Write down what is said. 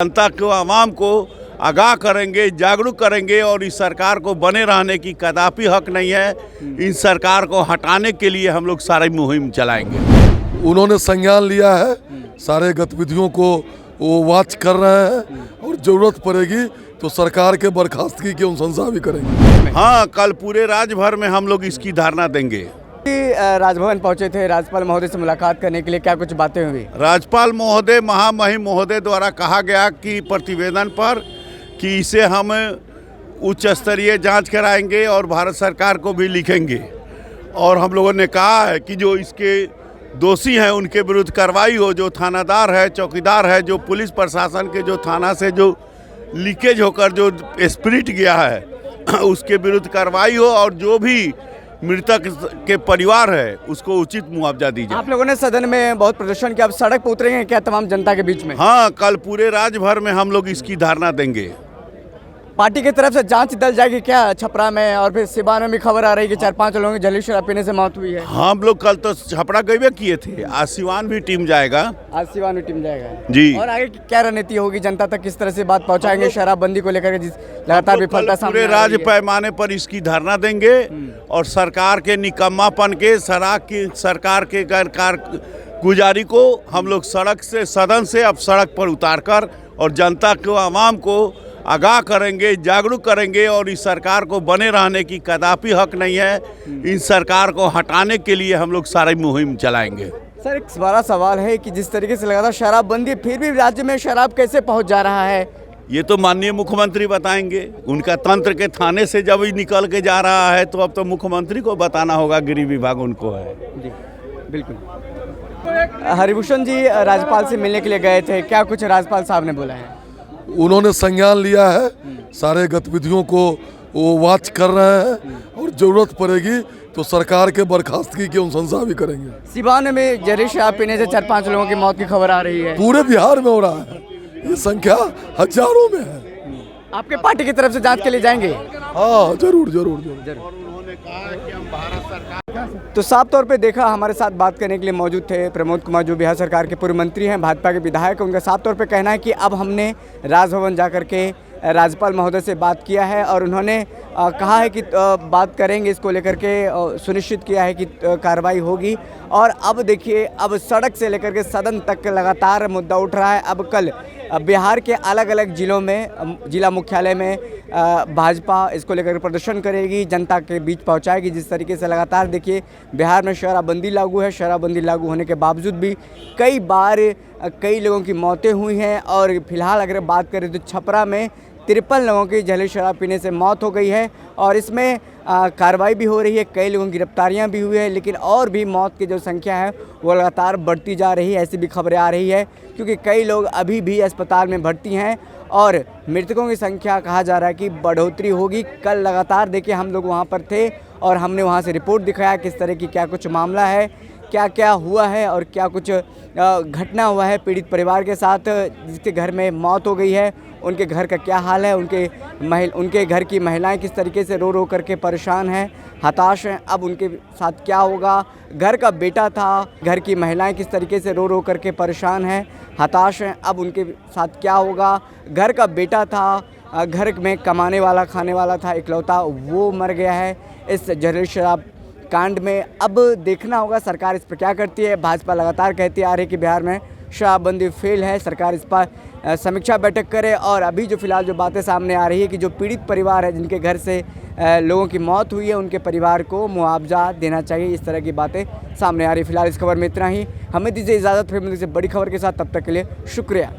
जनता को, आवाम को आगाह करेंगे, जागरूक करेंगे और इस सरकार को बने रहने की कदापि हक नहीं है। इस सरकार को हटाने के लिए हम लोग सारी मुहिम चलाएंगे। उन्होंने संज्ञान लिया है, सारे गतिविधियों को वो वॉच कर रहे हैं और जरूरत पड़ेगी तो सरकार के बर्खास्तगी की अनुशंसा भी करेंगे। हाँ, कल पूरे राज्य भर में हम लोग इसकी धारणा देंगे। राजभवन पहुंचे थे, राज्यपाल महोदय से मुलाकात करने के लिए, क्या कुछ बातें हुई? राज्यपाल महोदय, महामहिम महोदय द्वारा कहा गया कि प्रतिवेदन पर कि इसे हम उच्च स्तरीय जांच कराएंगे और भारत सरकार को भी लिखेंगे। और हम लोगों ने कहा है कि जो इसके दोषी हैं उनके विरुद्ध कार्रवाई हो, जो थानादार है, चौकीदार है, जो पुलिस प्रशासन के जो थाना से जो लीकेज होकर जो स्पिरिट गया है उसके विरुद्ध कार्रवाई हो और जो भी मृतक के परिवार है उसको उचित मुआवजा दी जाए। आप लोगों ने सदन में बहुत प्रदर्शन किया, अब सड़क पर उतरेंगे क्या तमाम जनता के बीच में? हाँ, कल पूरे राज्य भर में हम लोग इसकी धारणा देंगे। पार्टी की तरफ से जांच दल जाएगी क्या छपरा में? और फिर सिवान में भी खबर आ रही है कि 4-5 लोगों की जहरीली शराब पीने से मौत हुई है। हम लोग कल तो छपरा गए किए थे, आज सिवान भी टीम जाएगा। आज सिवान में टीम जाएगा जी। और आगे क्या रणनीति होगी, जनता तक किस तरह से बात पहुंचाएंगे शराबबंदी को लेकर जिस लगातार विफलता सामने पूरे राज्य पैमाने पर इसकी धारणा देंगे और सरकार के निकम्मापन के, सरकार के गुजारी को हम लोग सड़क से, सदन से अब सड़क पर उतारकर और जनता को, आवाम को आगाह करेंगे, जागरूक करेंगे और इस सरकार को बने रहने की कदापि हक नहीं है। इस सरकार को हटाने के लिए हम लोग सारी मुहिम चलाएंगे। सर, एक बड़ा सवाल है कि जिस तरीके से लगातार शराबबंदी, फिर भी राज्य में शराब कैसे पहुंच जा रहा है? ये तो माननीय मुख्यमंत्री बताएंगे। उनका तंत्र के थाने से जब ही निकल के जा रहा है तो अब तो मुख्यमंत्री को बताना होगा, गृह विभाग उनको है। जी बिल्कुल। हरिभूषण जी राज्यपाल से मिलने के लिए गए थे, क्या कुछ राज्यपाल साहब ने बोला है? उन्होंने संज्ञान लिया है, सारे गतिविधियों को वो वॉच कर रहे हैं और जरूरत पड़ेगी तो सरकार के बर्खास्तगी की अनुशंसा भी करेंगे। सिवान में जहरीली शराब पीने से 4-5 लोगों की मौत की खबर आ रही है। पूरे बिहार में हो रहा है, ये संख्या हजारों में है। आपके पार्टी की तरफ से जांच के लिए जाएंगे? हाँ, जरूर जरूर जरूर। तो साफ तौर पे देखा, हमारे साथ बात करने के लिए मौजूद थे प्रमोद कुमार, जो बिहार सरकार के पूर्व मंत्री हैं, भाजपा के विधायक। उनका साफ तौर पे कहना है कि अब हमने राजभवन जाकर के राज्यपाल महोदय से बात किया है और उन्होंने कहा है कि बात करेंगे, इसको लेकर के सुनिश्चित किया है कि कार्रवाई होगी। और अब देखिए, अब सड़क से लेकर के सदन तक लगातार मुद्दा उठ रहा है। अब कल बिहार के अलग अलग जिलों में, जिला मुख्यालय में भाजपा इसको लेकर प्रदर्शन करेगी, जनता के बीच पहुंचाएगी। जिस तरीके से लगातार देखिए बिहार में शराबबंदी लागू है, शराबबंदी लागू होने के बावजूद भी कई बार कई लोगों की मौतें हुई हैं। और फिलहाल अगर बात करें तो छपरा में 53 लोगों की जहरीली शराब पीने से मौत हो गई है और इसमें कार्रवाई भी हो रही है, कई लोगों की गिरफ्तारियां भी हुई है। लेकिन और भी मौत की जो संख्या है वो लगातार बढ़ती जा रही है, ऐसी भी खबरें आ रही है, क्योंकि कई लोग अभी भी अस्पताल में भर्ती हैं और मृतकों की संख्या कहा जा रहा है कि बढ़ोतरी होगी। कल लगातार देखिए हम लोग वहाँ पर थे और हमने वहाँ से रिपोर्ट दिखाया किस तरह की क्या कुछ मामला है, क्या क्या हुआ है और क्या कुछ घटना हुआ है पीड़ित परिवार के साथ, जिसके घर में मौत हो गई है, उनके घर का क्या हाल है, उनके घर की महिलाएं किस तरीके से रो रो करके परेशान हैं, हताश हैं। अब उनके साथ क्या होगा? घर का बेटा था, घर की महिलाएं किस तरीके से रो रो करके परेशान हैं, हताश हैं। अब उनके साथ क्या होगा? घर का बेटा था, घर में कमाने वाला, खाने वाला था इकलौता, वो मर गया है इस जहरीली शराब कांड में। अब देखना होगा सरकार इस पर क्या करती है। भाजपा लगातार कहती आ रही है कि बिहार में शराबबंदी फेल है, सरकार इस पर समीक्षा बैठक करे। और अभी जो फिलहाल जो बातें सामने आ रही है कि जो पीड़ित परिवार है, जिनके घर से लोगों की मौत हुई है, उनके परिवार को मुआवजा देना चाहिए, इस तरह की बातें सामने आ रही है। फिलहाल इस खबर में इतना ही, हमें दीजिए इजाज़त, फिर मिलते हैं बड़ी खबर के साथ। तब तक के लिए शुक्रिया।